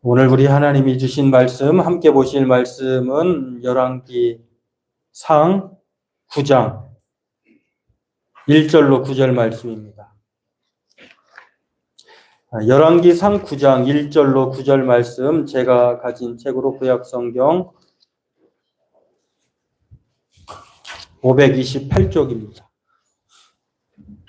오늘 우리 하나님이 주신 말씀, 함께 보실 말씀은 열왕기상 9장 1절로 9절 말씀입니다. 열왕기상 9장 1절로 9절 말씀, 제가 가진 책으로 구약성경 528쪽입니다.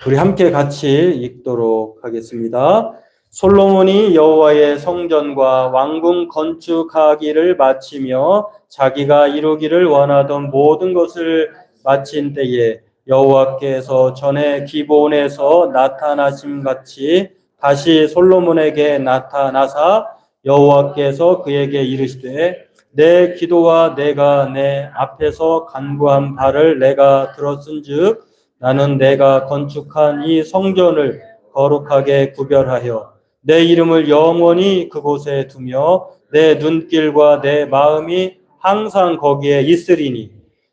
우리 함께 같이 읽도록 하겠습니다. 솔로몬이 여호와의 성전과 왕궁 건축하기를 마치며 자기가 이루기를 원하던 모든 것을 마친 때에 여호와께서 전에 기브온에서 나타나심 같이 다시 솔로몬에게 나타나사 여호와께서 그에게 이르시되 내 기도와 내가 내 앞에서 간구한 바를 내가 들었은즉 나는 내가 건축한 이 성전을 거룩하게 구별하여 내 이름을 영원히 그곳에 두며 내 눈길과 내 마음이 항상 거기에 있으리니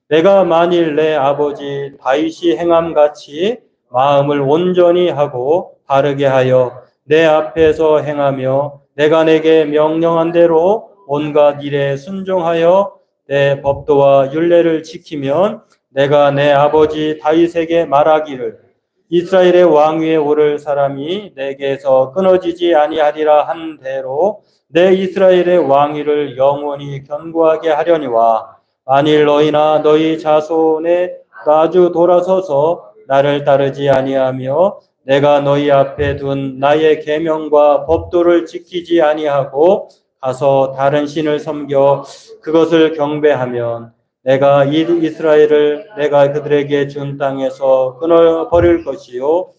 내가 만일 내 아버지 다윗이 행함같이 마음을 온전히 하고 바르게 하여 내 앞에서 행하며 내가 내게 명령한 대로 온갖 일에 순종하여 내 법도와 율례를 지키면 내가 내 아버지 다윗에게 말하기를 이스라엘의 왕위에 오를 사람이 내게서 끊어지지 아니하리라 한 대로 내 이스라엘의 왕위를 영원히 견고하게 하려니와 만일 너희나 너희 자손에 나주 돌아서서 나를 따르지 아니하며 내가 너희 앞에 둔 나의 계명과 법도를 지키지 아니하고 가서 다른 신을 섬겨 그것을 경배하면 내가 이스라엘을 내가 그들에게 준 땅에서 끊어버릴 것이요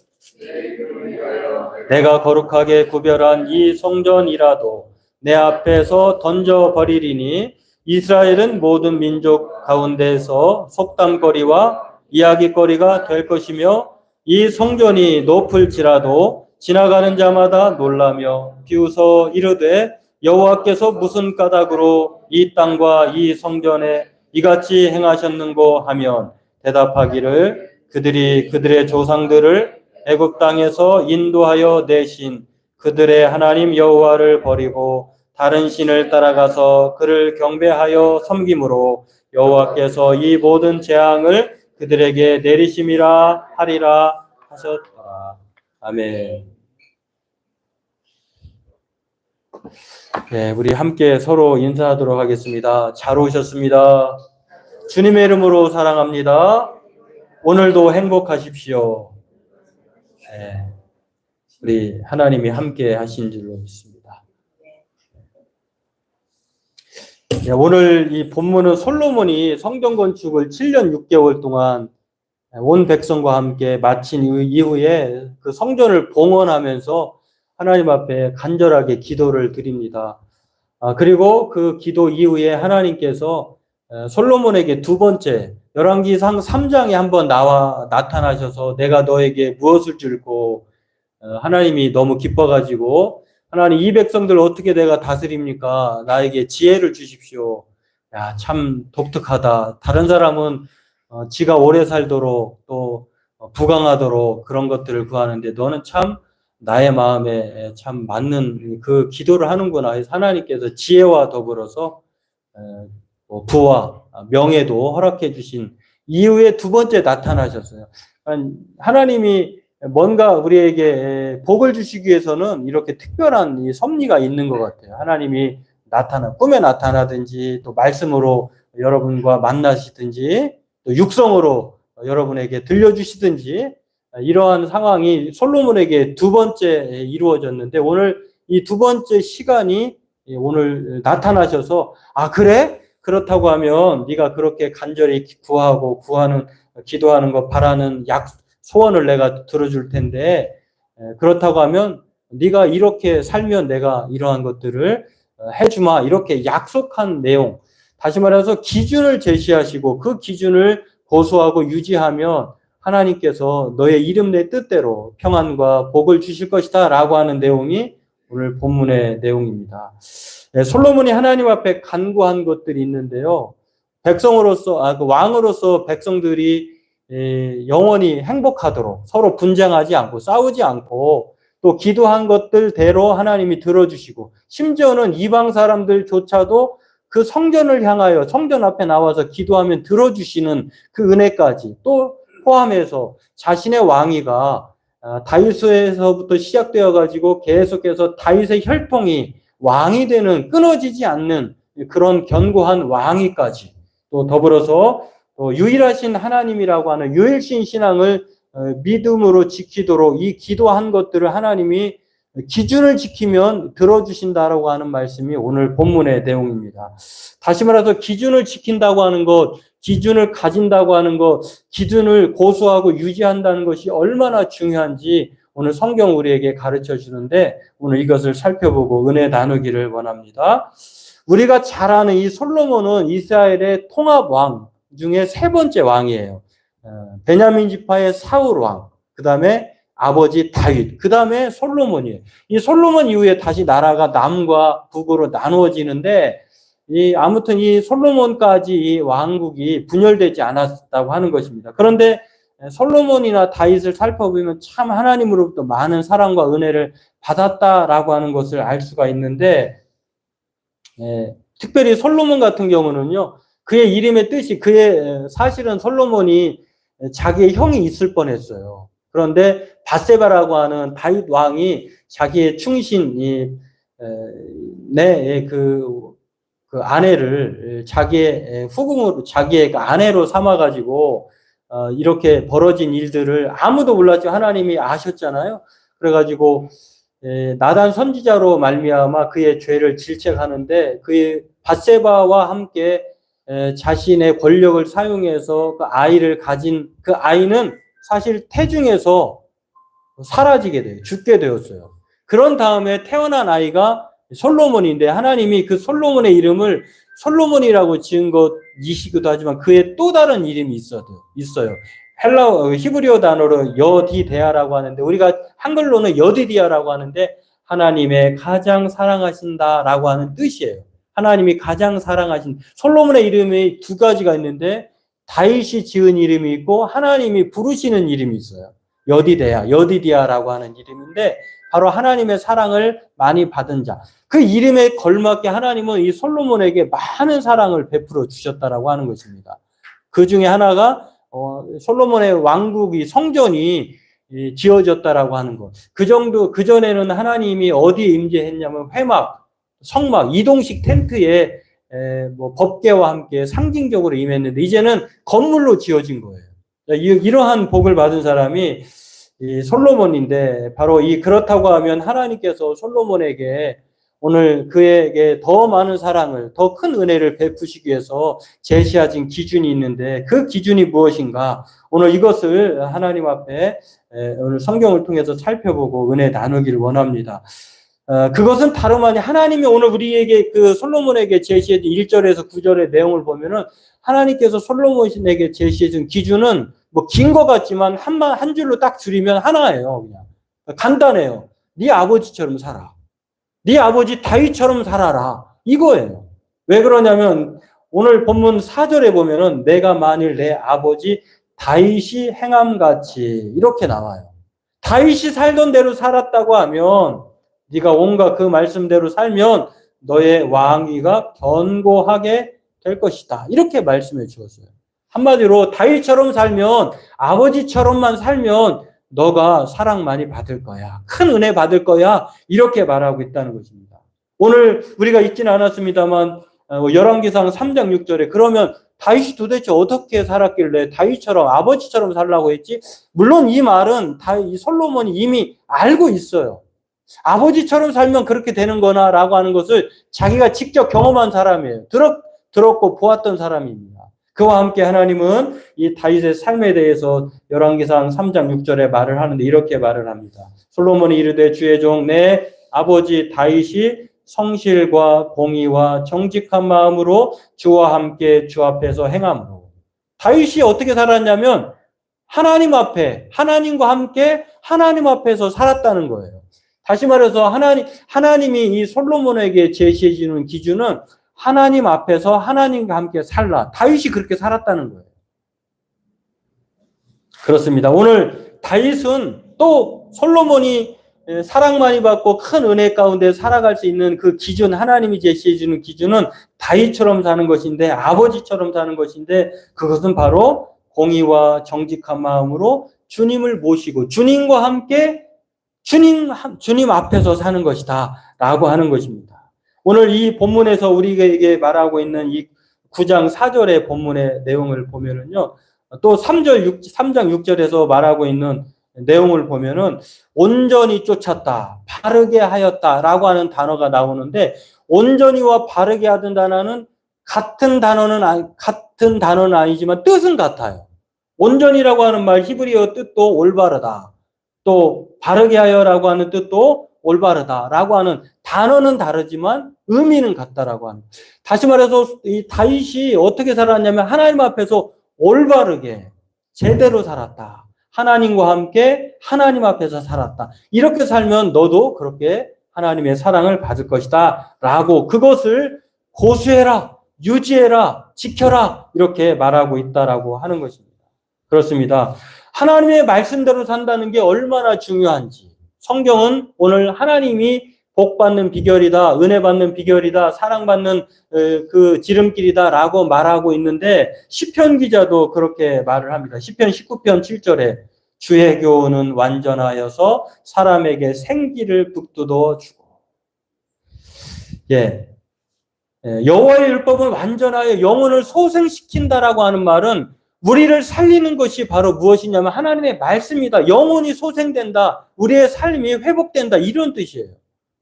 내가 거룩하게 구별한 이 성전이라도 내 앞에서 던져버리리니 이스라엘은 모든 민족 가운데서 속담거리와 이야기거리가 될 것이며 이 성전이 높을지라도 지나가는 자마다 놀라며 비웃어 이르되 여호와께서 무슨 까닭으로 이 땅과 이 성전에 이같이 행하셨는고 하면 대답하기를 그들이 그들의 조상들을 애굽 땅에서 인도하여 내신 그들의 하나님 여호와를 버리고 다른 신을 따라가서 그를 경배하여 섬김으로 여호와께서 이 모든 재앙을 그들에게 내리심이라 하리라 하셨더라. 아멘. 네, 우리 함께 서로 인사하도록 하겠습니다. 잘 오셨습니다. 주님의 이름으로 사랑합니다. 오늘도 행복하십시오. 네, 우리 하나님이 함께 하신 줄로 믿습니다. 네, 오늘 이 본문은 솔로몬이 성전 건축을 7년 6개월 동안 온 백성과 함께 마친 이후에 그 성전을 봉헌하면서 하나님 앞에 간절하게 기도를 드립니다. 그리고 그 기도 이후에 하나님께서 솔로몬에게 두 번째 열왕기상 3장에 한번 나타나셔서 내가 너에게 무엇을 줄고 하나님이 너무 기뻐가지고 하나님 이 백성들 어떻게 내가 다스립니까? 나에게 지혜를 주십시오. 야, 참 독특하다. 다른 사람은 지가 오래 살도록 또 부강하도록 그런 것들을 구하는데 너는 참 나의 마음에 참 맞는 그 기도를 하는구나 해서 하나님께서 지혜와 더불어서 부와 명예도 허락해 주신 이후에 두 번째 나타나셨어요. 하나님이 뭔가 우리에게 복을 주시기 위해서는 이렇게 특별한 이 섭리가 있는 것 같아요. 하나님이 꿈에 나타나든지 또 말씀으로 여러분과 만나시든지 또 육성으로 여러분에게 들려주시든지 이러한 상황이 솔로몬에게 두 번째 이루어졌는데 오늘 이 두 번째 시간이 오늘 나타나셔서 그래? 그렇다고 하면 네가 그렇게 간절히 기도하는 거 바라는 소원을 내가 들어줄 텐데 그렇다고 하면 네가 이렇게 살면 내가 이러한 것들을 해주마 이렇게 약속한 내용 다시 말해서 기준을 제시하시고 그 기준을 고수하고 유지하면 하나님께서 너의 이름 내 뜻대로 평안과 복을 주실 것이다 라고 하는 내용이 오늘 본문의 내용입니다. 네, 솔로몬이 하나님 앞에 간구한 것들이 있는데요. 왕으로서 백성들이 영원히 행복하도록 서로 분쟁하지 않고 싸우지 않고 또 기도한 것들대로 하나님이 들어주시고, 심지어는 이방 사람들조차도 그 성전을 향하여 성전 앞에 나와서 기도하면 들어주시는 그 은혜까지 또 포함해서 자신의 왕위가 다윗에서부터 시작되어 가지고 계속해서 다윗의 혈통이 왕이 되는, 끊어지지 않는 그런 견고한 왕위까지, 또 더불어서 또 유일하신 하나님이라고 하는 유일신 신앙을 믿음으로 지키도록 이 기도한 것들을 하나님이 기준을 지키면 들어주신다라고 하는 말씀이 오늘 본문의 내용입니다. 다시 말해서 기준을 지킨다고 하는 것, 기준을 가진다고 하는 것, 기준을 고수하고 유지한다는 것이 얼마나 중요한지 오늘 성경 우리에게 가르쳐 주는데, 오늘 이것을 살펴보고 은혜 나누기를 원합니다. 우리가 잘 아는 이 솔로몬은 이스라엘의 통합왕 중에 세 번째 왕이에요. 베냐민 지파의 사울 왕, 그 다음에 아버지 다윗, 그 다음에 솔로몬이에요. 이 솔로몬 이후에 다시 나라가 남과 북으로 나누어지는데, 아무튼 이 솔로몬까지 이 왕국이 분열되지 않았다고 하는 것입니다. 그런데 솔로몬이나 다윗을 살펴보면 참 하나님으로부터 많은 사랑과 은혜를 받았다라고 하는 것을 알 수가 있는데, 특별히 솔로몬 같은 경우는요, 그의 이름의 뜻이, 사실은 솔로몬이 자기의 형이 있을 뻔했어요. 그런데 밧세바라고 하는 다윗 왕이 자기의 충신, 그 아내를 자기의 후궁으로, 자기의 아내로 삼아가지고, 이렇게 벌어진 일들을 아무도 몰랐죠. 하나님이 아셨잖아요. 그래가지고, 나단 선지자로 말미암아 그의 죄를 질책하는데, 그의 밧세바와 함께 자신의 권력을 사용해서 그 아이를 가진 그 아이는 사실 태중에서 사라지게 돼요. 죽게 되었어요. 그런 다음에 태어난 아이가 솔로몬인데, 하나님이 그 솔로몬의 이름을 솔로몬이라고 지은 것이시기도 하지만 그의 또 다른 이름이 있어요. 히브리어 단어로 여디데아라고 하는데, 우리가 한글로는 여디디아라고 하는데, 하나님의 가장 사랑하신다라고 하는 뜻이에요. 하나님이 가장 사랑하신, 솔로몬의 이름이 두 가지가 있는데 다윗이 지은 이름이 있고 하나님이 부르시는 이름이 있어요. 여디디아라고 하는 이름인데, 바로 하나님의 사랑을 많이 받은 자, 그 이름에 걸맞게 하나님은 이 솔로몬에게 많은 사랑을 베풀어 주셨다라고 하는 것입니다. 그 중에 하나가 솔로몬의 왕국이, 성전이 지어졌다라고 하는 것. 그 전에는 하나님이 어디에 임재했냐면 회막, 성막, 이동식 텐트에 법궤와 함께 상징적으로 임했는데, 이제는 건물로 지어진 거예요. 이러한 복을 받은 사람이 이 솔로몬인데, 바로 그렇다고 하면 하나님께서 솔로몬에게 오늘 그에게 더 많은 사랑을, 더 큰 은혜를 베푸시기 위해서 제시하신 기준이 있는데, 그 기준이 무엇인가? 오늘 이것을 하나님 앞에 오늘 성경을 통해서 살펴보고 은혜 나누기를 원합니다. 그것은 다름 아닌 하나님이 오늘 우리에게 그 솔로몬에게 제시해준 1절에서 9절의 내용을 보면은, 하나님께서 솔로몬에게 제시해준 기준은 뭐 긴 것 같지만 한 줄로 딱 줄이면 하나예요. 그냥 간단해요. 네 아버지처럼 살아. 네 아버지 다윗처럼 살아라. 이거예요. 왜 그러냐면 오늘 본문 4절에 보면은 내가 만일 내 아버지 다윗이 행함같이 이렇게 나와요. 다윗이 살던 대로 살았다고 하면, 네가 온갖 그 말씀대로 살면 너의 왕위가 견고하게 될 것이다. 이렇게 말씀해 주었어요. 한마디로 다윗처럼 살면, 아버지처럼만 살면 너가 사랑 많이 받을 거야. 큰 은혜 받을 거야. 이렇게 말하고 있다는 것입니다. 오늘 우리가 읽지는 않았습니다만 열왕기상 3장 6절에 그러면 다윗이 도대체 어떻게 살았길래 다윗처럼, 아버지처럼 살라고 했지? 물론 이 말은 이 솔로몬이 이미 알고 있어요. 아버지처럼 살면 그렇게 되는 거나 라고 하는 것을 자기가 직접 경험한 사람이에요. 들었고 보았던 사람입니다. 그와 함께 하나님은 이 다윗의 삶에 대해서 열왕기상 3장 6절에 말을 하는데 이렇게 말을 합니다. 솔로몬이 이르되 주의 종 내 아버지 다윗이 성실과 공의와 정직한 마음으로 주와 함께 주 앞에서 행함으로. 다윗이 어떻게 살았냐면 하나님 앞에, 하나님과 함께 하나님 앞에서 살았다는 거예요. 다시 말해서 하나님이 이 솔로몬에게 제시해 주는 기준은 하나님 앞에서 하나님과 함께 살라. 다윗이 그렇게 살았다는 거예요. 그렇습니다. 오늘 다윗은 또 솔로몬이 사랑 많이 받고 큰 은혜 가운데 살아갈 수 있는 그 기준, 하나님이 제시해 주는 기준은 다윗처럼 사는 것인데, 아버지처럼 사는 것인데, 그것은 바로 공의와 정직한 마음으로 주님을 모시고 주님과 함께 주님 앞에서 사는 것이다 라고 하는 것입니다. 오늘 이 본문에서 우리에게 말하고 있는 이 9장 4절의 본문의 내용을 보면은요, 또 3장 6절에서 말하고 있는 내용을 보면은 온전히 쫓았다, 바르게 하였다라고 하는 단어가 나오는데, 온전히와 바르게 하던 단어는 같은 단어는 아니지만 뜻은 같아요. 온전이라고 하는 말 히브리어 뜻도 올바르다, 또 바르게 하여라고 하는 뜻도 올바르다라고 하는 단어는 다르지만 의미는 같다라고 하는. 다시 말해서 이 다윗이 어떻게 살았냐면 하나님 앞에서 올바르게 제대로 살았다. 하나님과 함께 하나님 앞에서 살았다. 이렇게 살면 너도 그렇게 하나님의 사랑을 받을 것이다 라고, 그것을 고수해라, 유지해라, 지켜라, 이렇게 말하고 있다라고 하는 것입니다. 그렇습니다. 하나님의 말씀대로 산다는 게 얼마나 중요한지, 성경은 오늘 하나님이 복받는 비결이다, 은혜 받는 비결이다, 사랑받는 그 지름길이다 라고 말하고 있는데, 시편 기자도 그렇게 말을 합니다. 시편 19편 7절에 주의 교훈은 완전하여서 사람에게 생기를 북돋워 주고. 여호와의 율법은 완전하여 영혼을 소생시킨다라고 하는 말은 우리를 살리는 것이 바로 무엇이냐면 하나님의 말씀이다. 영혼이 소생된다, 우리의 삶이 회복된다, 이런 뜻이에요.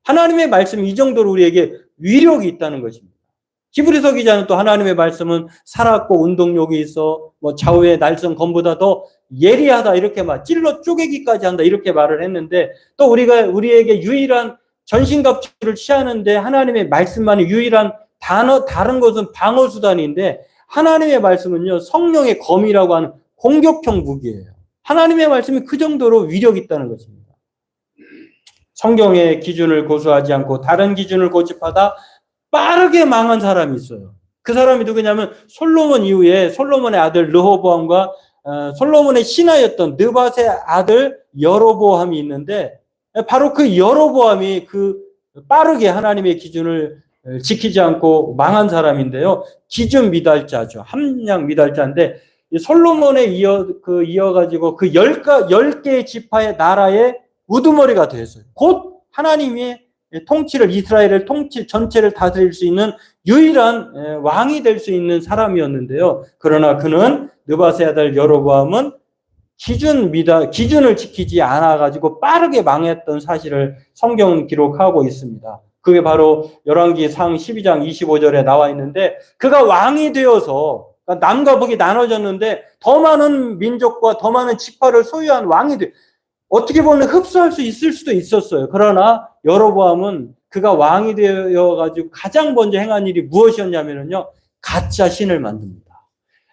하나님의 말씀이 이 정도로 우리에게 위력이 있다는 것입니다. 히브리서 기자는 또 하나님의 말씀은 살았고 운동력이 있어 좌우의 날선 검보다 더 예리하다, 이렇게 찔러 쪼개기까지 한다, 이렇게 말을 했는데, 또 우리에게 유일한 전신갑주를 취하는데 하나님의 말씀만이 유일한 다른 것은 방어수단인데, 하나님의 말씀은요, 성령의 검이라고 하는 공격형 무기예요. 하나님의 말씀이 그 정도로 위력이 있다는 것입니다. 성경의 기준을 고수하지 않고 다른 기준을 고집하다 빠르게 망한 사람이 있어요. 그 사람이 누구냐면 솔로몬 이후에 솔로몬의 아들 르호보암과 솔로몬의 신하였던 느밧의 아들 여로보암이 있는데, 바로 그 여로보암이 그 빠르게 하나님의 기준을 지키지 않고 망한 사람인데요. 기준 미달자죠. 함량 미달자인데, 솔로몬에 이어가지고 그 10개의 지파의 나라의 우두머리가 되었어요. 곧 하나님의 통치를, 이스라엘을 전체를 다스릴 수 있는 유일한 왕이 될 수 있는 사람이었는데요. 그러나 그는, 느밧의 아들 여로보암은 기준을 지키지 않아가지고 빠르게 망했던 사실을 성경은 기록하고 있습니다. 그게 바로 열왕기상 12장 25절에 나와 있는데, 그가 왕이 되어서 남과 북이 나눠졌는데 더 많은 민족과 더 많은 지파를 소유한 왕이 어떻게 보면 흡수할 수 있을 수도 있었어요. 그러나 여로보암은 그가 왕이 되어가지고 가장 먼저 행한 일이 무엇이었냐면요, 가짜 신을 만듭니다.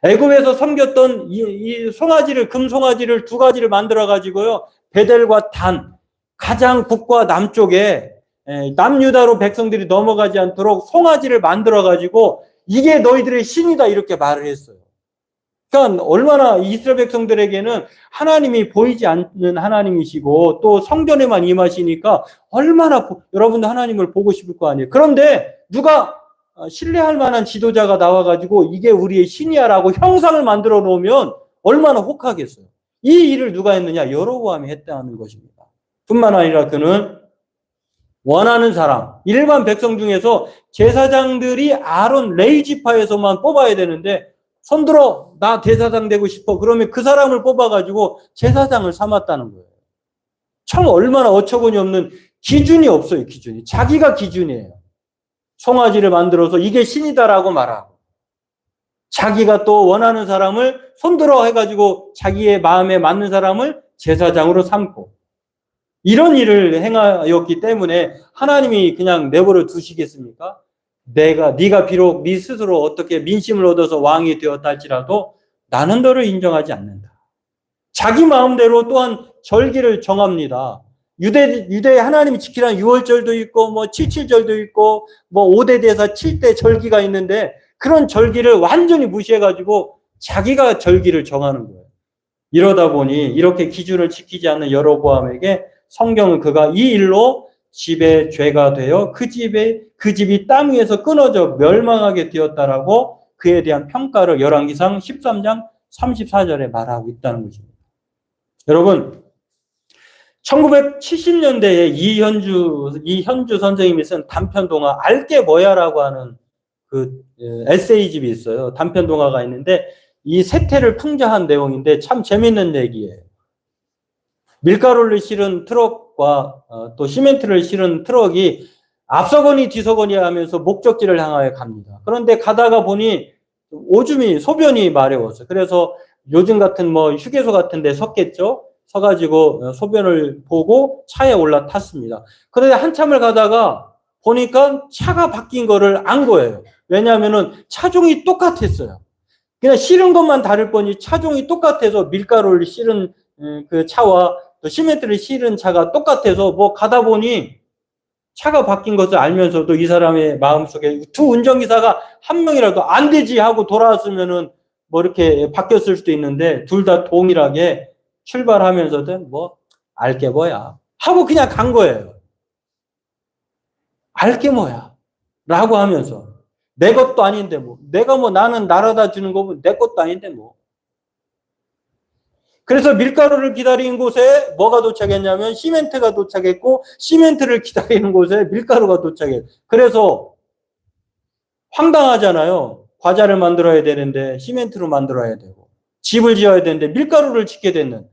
애굽에서 섬겼던 이 송아지를, 금송아지를 2가지를 만들어가지고요, 베델과 단, 가장 북과 남쪽에 남유다로 백성들이 넘어가지 않도록 송아지를 만들어가지고 이게 너희들의 신이다, 이렇게 말을 했어요. 그러니까 얼마나 이스라엘 백성들에게는 하나님이 보이지 않는 하나님이시고 또 성전에만 임하시니까 얼마나 여러분도 하나님을 보고 싶을 거 아니에요. 그런데 누가 신뢰할 만한 지도자가 나와가지고 이게 우리의 신이야 라고 형상을 만들어 놓으면 얼마나 혹하겠어요. 이 일을 누가 했느냐? 여로보암이 했다는 것입니다. 뿐만 아니라 그는 원하는 사람, 일반 백성 중에서 제사장들이 아론 레위 지파에서만 뽑아야 되는데, 손들어, 나 대사장 되고 싶어. 그러면 그 사람을 뽑아가지고 제사장을 삼았다는 거예요. 참 얼마나 어처구니 없는, 기준이 없어요, 기준이. 자기가 기준이에요. 송아지를 만들어서 이게 신이다라고 말하고, 자기가 또 원하는 사람을 손들어 해가지고 자기의 마음에 맞는 사람을 제사장으로 삼고, 이런 일을 행하였기 때문에 하나님이 그냥 내버려 두시겠습니까? 네가 비록 네 스스로 어떻게 민심을 얻어서 왕이 되었다 할지라도 나는 너를 인정하지 않는다. 자기 마음대로 또한 절기를 정합니다. 유대 하나님이 지키라는 유월절도 있고 77절도 있고 5대 대사 7대 절기가 있는데, 그런 절기를 완전히 무시해가지고 자기가 절기를 정하는 거예요. 이러다 보니 이렇게 기준을 지키지 않는 여로보암에게 성경은 그가 이 일로 집의 죄가 되어 그 집이 땅 위에서 끊어져 멸망하게 되었다라고 그에 대한 평가를 열왕기상 13장 34절에 말하고 있다는 것입니다. 여러분, 1970년대에 이현주 선생님이 쓴 단편동화 알게 뭐야라고 하는 그 에세이집이 있어요. 단편동화가 있는데 이 세태를 풍자한 내용인데 참 재밌는 얘기예요. 밀가루를 실은 트럭과 또 시멘트를 실은 트럭이 앞서거니 뒤서거니 하면서 목적지를 향하여 갑니다. 그런데 가다가 보니 오줌이 소변이 마려웠어요. 그래서 요즘 같은 뭐 휴게소 같은 데 섰겠죠. 서가지고 소변을 보고 차에 올라탔습니다. 그런데 한참을 가다가 보니까 차가 바뀐 거를 안 거예요. 왜냐하면은 차종이 똑같았어요. 그냥 실은 것만 다를 뿐이 차종이 똑같아서 밀가루를 실은 그 차와 또 시멘트를 실은 차가 똑같아서 뭐 가다 보니 차가 바뀐 것을 알면서도 이 사람의 마음속에 두 운전기사가 한 명이라도 안 되지 하고 돌아왔으면은 뭐 이렇게 바뀌었을 수도 있는데 둘 다 동일하게 출발하면서도 뭐 알게 뭐야 하고 그냥 간 거예요. 알게 뭐야 라고 하면서 내 것도 아닌데 뭐 내가 뭐 나는 날아다 주는 거면 내 것도 아닌데 뭐. 그래서 밀가루를 기다리는 곳에 뭐가 도착했냐면 시멘트가 도착했고 시멘트를 기다리는 곳에 밀가루가 도착했어요. 그래서 황당하잖아요. 과자를 만들어야 되는데 시멘트로 만들어야 되고 집을 지어야 되는데 밀가루를 짓게 됐는.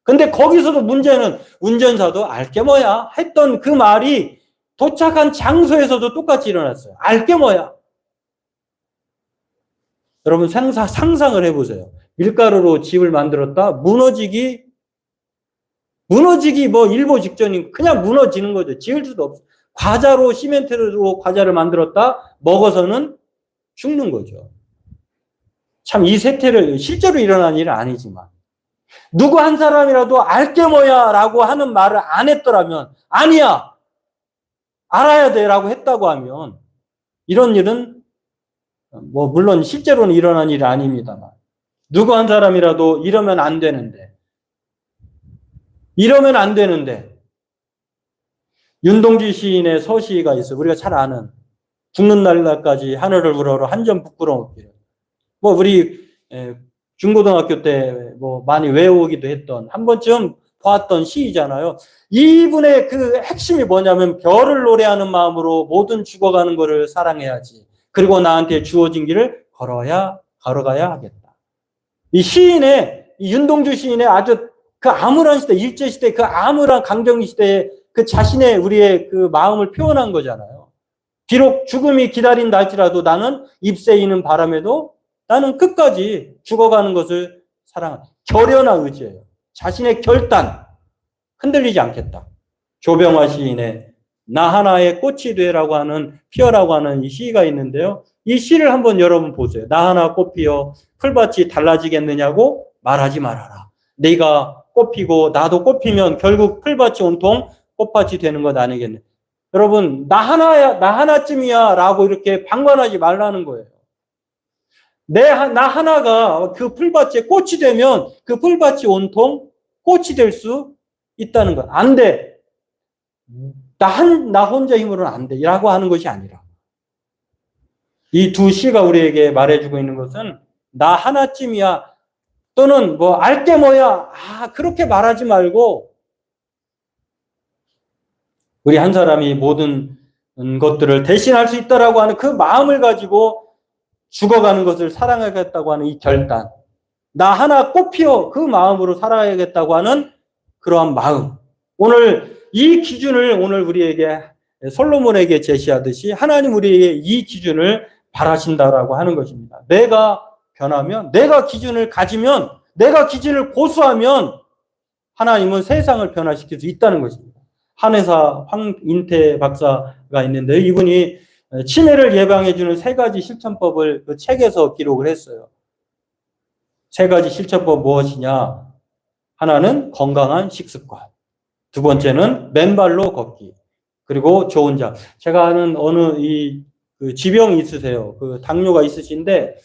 근데 거기서도 문제는 운전사도 알게 뭐야 했던 그 말이 도착한 장소에서도 똑같이 일어났어요. 알게 뭐야. 여러분 상상을 해보세요. 밀가루로 집을 만들었다. 무너지기 뭐 일보 직전인 그냥 무너지는 거죠. 지을 수도 없어. 과자로 시멘트로 과자를 만들었다. 먹어서는 죽는 거죠. 참 이 세태를 실제로 일어난 일은 아니지만 누구 한 사람이라도 알게 뭐야 라고 하는 말을 안 했더라면 아니야 알아야 돼 라고 했다고 하면 이런 일은 뭐 물론 실제로는 일어난 일이 아닙니다만 누구 한 사람이라도 이러면 안 되는데 윤동주 시인의 서시가 있어요. 우리가 잘 아는 죽는 날까지 하늘을 우러러 한 점 부끄러움 없기를. 뭐 우리 중고등학교 때 뭐 많이 외우기도 했던 한 번쯤 봤던 시이잖아요. 이분의 그 핵심이 뭐냐면 별을 노래하는 마음으로 모든 죽어가는 것을 사랑해야지. 그리고 나한테 주어진 길을 걸어가야 하겠다. 이 윤동주 시인의 아주 그 암울한 시대, 일제시대 그 암울한 강점기 시대에 그 자신의 우리의 그 마음을 표현한 거잖아요. 비록 죽음이 기다린다 할지라도 나는 잎새이는 바람에도 나는 끝까지 죽어가는 것을 사랑한다. 결연한 의지예요. 자신의 결단, 흔들리지 않겠다. 조병화 시인의 나 하나의 꽃이 되라고 하는 피어라고 하는 이 시가 있는데요. 이 시를 한번 여러분 보세요. 나 하나 꽃 피어 풀밭이 달라지겠느냐고 말하지 말아라. 네가 꽃 피고 나도 꽃 피면 결국 풀밭이 온통 꽃밭이 되는 것 아니겠네. 여러분 나 하나쯤이야 라고 이렇게 방관하지 말라는 거예요. 나 하나가 그 풀밭에 꽃이 되면 그 풀밭이 온통 꽃이 될 수 있다는 것. 안 돼. 나 혼자 힘으로는 안 돼. 라고 하는 것이 아니라 이 두 시가 우리에게 말해주고 있는 것은 나 하나쯤이야 또는 뭐 알게 뭐야 그렇게 말하지 말고 우리 한 사람이 모든 것들을 대신할 수 있다라고 하는 그 마음을 가지고 죽어가는 것을 사랑하겠다고 하는 이 결단, 나 하나 꽃 피어 그 마음으로 살아야겠다고 하는 그러한 마음. 오늘 이 기준을 오늘 우리에게 솔로몬에게 제시하듯이 하나님 우리에게 이 기준을 바라신다라고 하는 것입니다. 내가 변하면, 내가 기준을 가지면, 내가 기준을 고수하면 하나님은 세상을 변화시킬 수 있다는 것입니다. 한의사 황인태 박사가 있는데 이분이 치매를 예방해주는 3가지 실천법을 그 책에서 기록을 했어요. 3가지 실천법 무엇이냐? 하나는 건강한 식습관, 두 번째는 맨발로 걷기, 그리고 좋은 잠. 제가 아는 어느 그 지병이 있으세요. 그 당뇨가 있으신데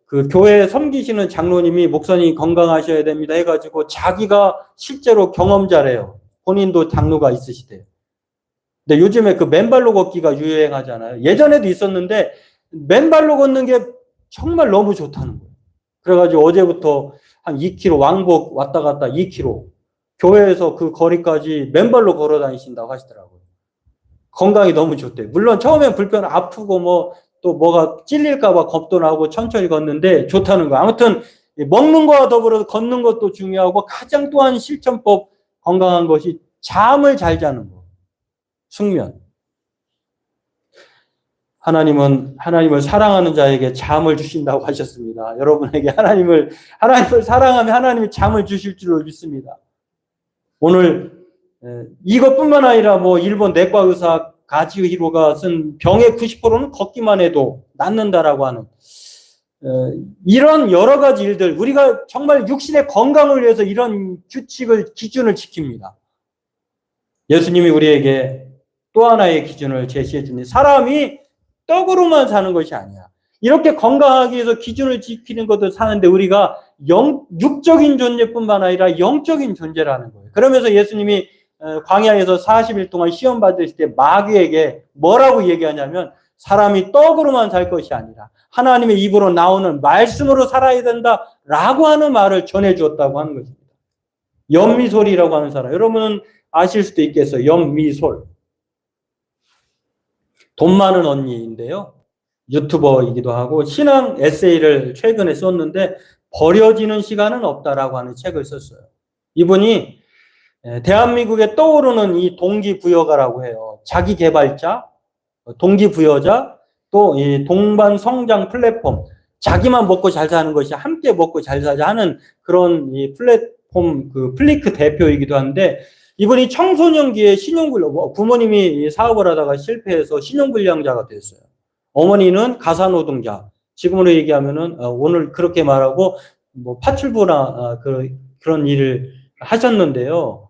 그 교회 섬기시는 장로님이 목사님 건강하셔야 됩니다 해가지고 자기가 실제로 경험자래요. 본인도 장루가 있으시대요. 근데 요즘에 그 맨발로 걷기가 유행하잖아요. 예전에도 있었는데 맨발로 걷는 게 정말 너무 좋다는 거예요. 그래가지고 어제부터 한 2km 왕복 왔다 갔다 2km 교회에서 그 거리까지 맨발로 걸어 다니신다고 하시더라고요. 건강이 너무 좋대요. 물론 처음엔 불편 아프고 뭐 또 뭐가 찔릴까봐 겁도 나고 천천히 걷는데 좋다는 거예요. 아무튼 먹는 거와 더불어 걷는 것도 중요하고 가장 또한 실천법 건강한 것이 잠을 잘 자는 거. 숙면. 하나님을 사랑하는 자에게 잠을 주신다고 하셨습니다. 여러분에게 하나님을 사랑하면 하나님이 잠을 주실 줄로 믿습니다. 오늘 이것뿐만 아니라 뭐 일본 내과 의사 가지히로가 쓴 병의 90%는 걷기만 해도 낫는다라고 하는 이런 여러 가지 일들, 우리가 정말 육신의 건강을 위해서 이런 기준을 지킵니다. 예수님이 우리에게 또 하나의 기준을 제시해 줍니다. 사람이 떡으로만 사는 것이 아니야. 이렇게 건강하기 위해서 기준을 지키는 것도 사는데 우리가 육적인 존재뿐만 아니라 영적인 존재라는 거예요. 그러면서 예수님이 광야에서 40일 동안 시험 받으실 때 마귀에게 뭐라고 얘기하냐면 사람이 떡으로만 살 것이 아니라 하나님의 입으로 나오는 말씀으로 살아야 된다라고 하는 말을 전해주었다고 하는 것입니다. 연미솔이라고 하는 사람, 여러분은 아실 수도 있겠어요. 연미솔. 돈 많은 언니인데요. 유튜버이기도 하고 신앙 에세이를 최근에 썼는데 버려지는 시간은 없다라고 하는 책을 썼어요. 이분이 대한민국에 떠오르는 이 동기부여가라고 해요. 자기개발자, 동기부여자, 또 이 동반 성장 플랫폼, 자기만 먹고 잘 사는 것이 함께 먹고 잘 사자 하는 그런 이 플랫폼 그 플리크 대표이기도 한데 이분이 청소년기에 신용불량, 부모님이 사업을 하다가 실패해서 신용불량자가 됐어요. 어머니는 가사노동자. 지금으로 얘기하면은 오늘 그렇게 말하고 뭐 파출부나 그런 일을 하셨는데요.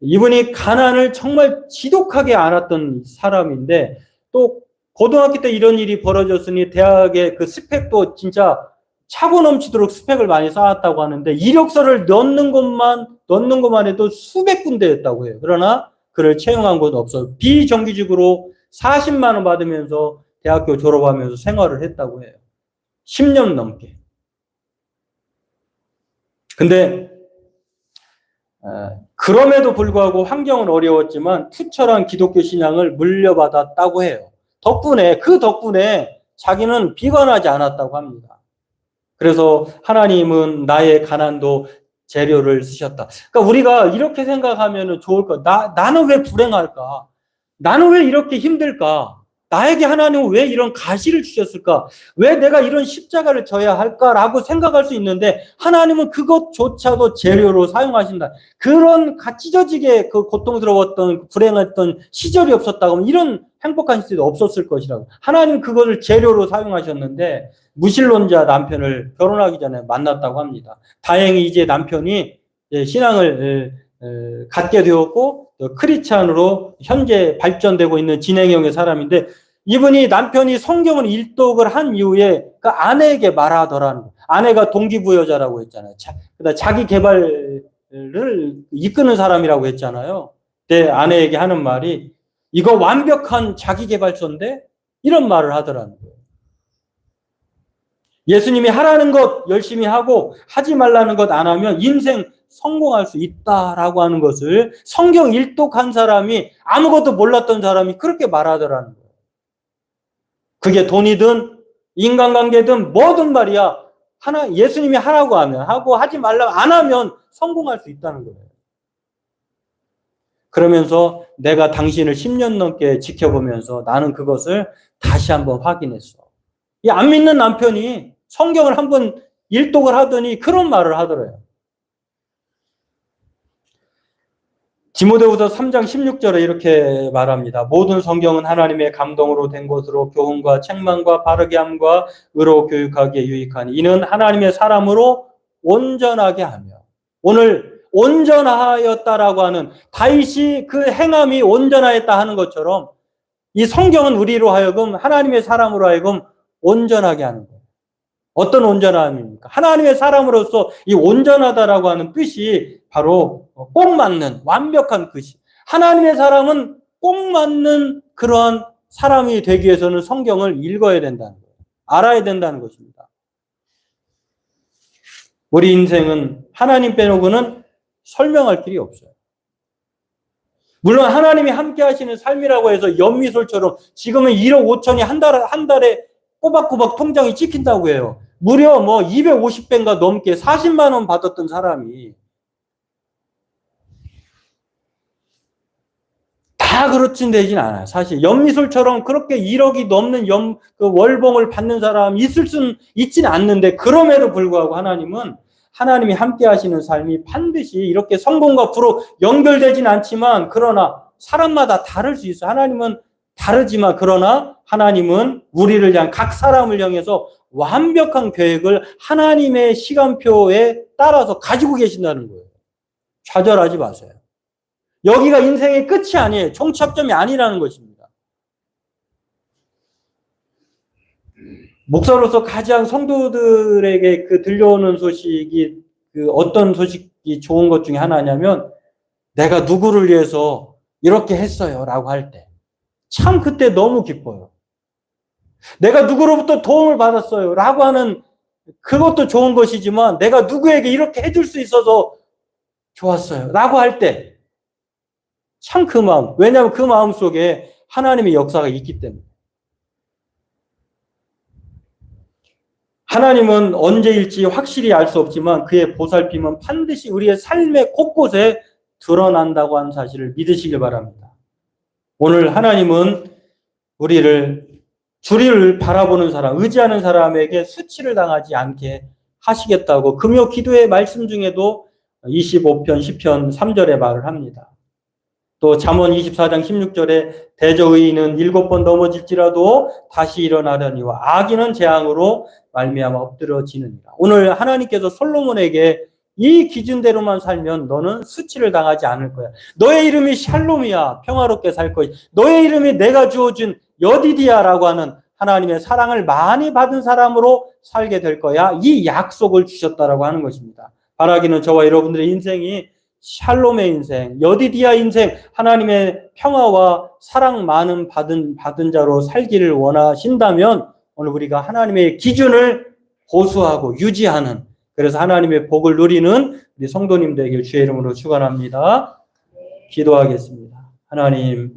이분이 가난을 정말 지독하게 앓았던 사람인데 또 고등학교 때 이런 일이 벌어졌으니 대학의 그 스펙도 진짜 차고 넘치도록 스펙을 많이 쌓았다고 하는데 이력서를 넣는 것만 해도 수백 군데였다고 해요. 그러나 그를 채용한 곳은 없어요. 비정규직으로 40만 원 받으면서 대학교 졸업하면서 생활을 했다고 해요. 10년 넘게. 근데 그럼에도 불구하고 환경은 어려웠지만 투철한 기독교 신앙을 물려받았다고 해요. 그 덕분에 자기는 비관하지 않았다고 합니다. 그래서 하나님은 나의 가난도 재료를 쓰셨다. 그러니까 우리가 이렇게 생각하면 좋을까? 나는 왜 불행할까? 나는 왜 이렇게 힘들까? 나에게 하나님은 왜 이런 가시를 주셨을까? 왜 내가 이런 십자가를 져야 할까라고 생각할 수 있는데 하나님은 그것조차도 재료로 사용하신다. 그런 찢어지게 그 고통스러웠던 불행했던 시절이 없었다고 하면 이런 행복한 시절이 없었을 것이라고. 하나님은 그것을 재료로 사용하셨는데 무신론자 남편을 결혼하기 전에 만났다고 합니다. 다행히 이제 남편이 신앙을 갖게 되었고 크리스찬으로 현재 발전되고 있는 진행형의 사람인데 이분이 남편이 성경을 일독을 한 이후에 그 아내에게 말하더라는 거예요. 아내가 동기부여자라고 했잖아요. 자기 개발을 이끄는 사람이라고 했잖아요. 내 아내에게 하는 말이 이거 완벽한 자기 개발서인데 이런 말을 하더라는 거예요. 예수님이 하라는 것 열심히 하고 하지 말라는 것 안 하면 인생 성공할 수 있다라고 하는 것을 성경 일독한 사람이 아무것도 몰랐던 사람이 그렇게 말하더라는 거예요. 그게 돈이든 인간관계든 뭐든 말이야. 예수님이 하라고 하면 하고 하지 말라고 안 하면 성공할 수 있다는 거예요. 그러면서 내가 당신을 10년 넘게 지켜보면서 나는 그것을 다시 한번 확인했어. 이 안 믿는 남편이 성경을 한번 일독을 하더니 그런 말을 하더래요. 디모데후서 3장 16절에 이렇게 말합니다. 모든 성경은 하나님의 감동으로 된 것으로 교훈과 책망과 바르게 함과 의로 교육하기에 유익하니 이는 하나님의 사람으로 온전하게 하며 오늘 온전하였다라고 하는 다윗이 그 행함이 온전하였다 하는 것처럼 이 성경은 우리로 하여금 하나님의 사람으로 하여금 온전하게 하는 거예요. 어떤 온전함입니까? 하나님의 사람으로서 이 온전하다라고 하는 뜻이 바로 꼭 맞는 완벽한 그 하나님의 사람은 꼭 맞는 그런 사람이 되기 위해서는 성경을 읽어야 된다는 거예요. 알아야 된다는 것입니다. 우리 인생은 하나님 빼놓고는 설명할 길이 없어요. 물론 하나님이 함께 하시는 삶이라고 해서 연미솔처럼 지금은 1억 5천이 한 달에 꼬박꼬박 통장이 찍힌다고 해요. 무려 250배인가 넘게 40만 원 받았던 사람이 다 그렇진 되진 않아요. 사실 연미솔처럼 그렇게 1억이 넘는 그 월봉을 받는 사람 있을 수는 있지는 않는데, 그럼에도 불구하고 하나님은 하나님이 함께 하시는 삶이 반드시 이렇게 성공과 부로 연결되진 않지만, 그러나 사람마다 다를 수 있어요. 하나님은 다르지만, 그러나 하나님은 우리를 향한 각 사람을 향해서 완벽한 계획을 하나님의 시간표에 따라서 가지고 계신다는 거예요. 좌절하지 마세요. 여기가 인생의 끝이 아니에요. 종착점이 아니라는 것입니다. 목사로서 가장 성도들에게 들려오는 소식이 어떤 소식이 좋은 것 중에 하나냐면, 내가 누구를 위해서 이렇게 했어요 라고 할 때 참 그때 너무 기뻐요. 내가 누구로부터 도움을 받았어요 라고 하는 그것도 좋은 것이지만, 내가 누구에게 이렇게 해줄 수 있어서 좋았어요 라고 할 때 참 그 마음, 왜냐하면 그 마음 속에 하나님의 역사가 있기 때문에. 하나님은 언제일지 확실히 알 수 없지만 그의 보살핌은 반드시 우리의 삶의 곳곳에 드러난다고 하는 사실을 믿으시길 바랍니다. 오늘 하나님은 주리를 바라보는 사람, 의지하는 사람에게 수치를 당하지 않게 하시겠다고 금요 기도의 말씀 중에도 25편 10편 3절에 말을 합니다. 또 잠언 24장 16절에 대저의인은 7번 넘어질지라도 다시 일어나려니와 악인은 재앙으로 말미암아 엎드러지느니라. 오늘 하나님께서 솔로몬에게 이 기준대로만 살면 너는 수치를 당하지 않을 거야. 너의 이름이 샬롬이야. 평화롭게 살 거야. 너의 이름이 내가 주어준 여디디야라고 하는 하나님의 사랑을 많이 받은 사람으로 살게 될 거야. 이 약속을 주셨다라고 하는 것입니다. 바라기는 저와 여러분들의 인생이 샬롬의 인생, 여디디아 인생, 하나님의 평화와 사랑 많은 받은 자로 살기를 원하신다면 오늘 우리가 하나님의 기준을 고수하고 유지하는, 그래서 하나님의 복을 누리는 우리 성도님 되길 주의 이름으로 축원합니다. 기도하겠습니다. 하나님,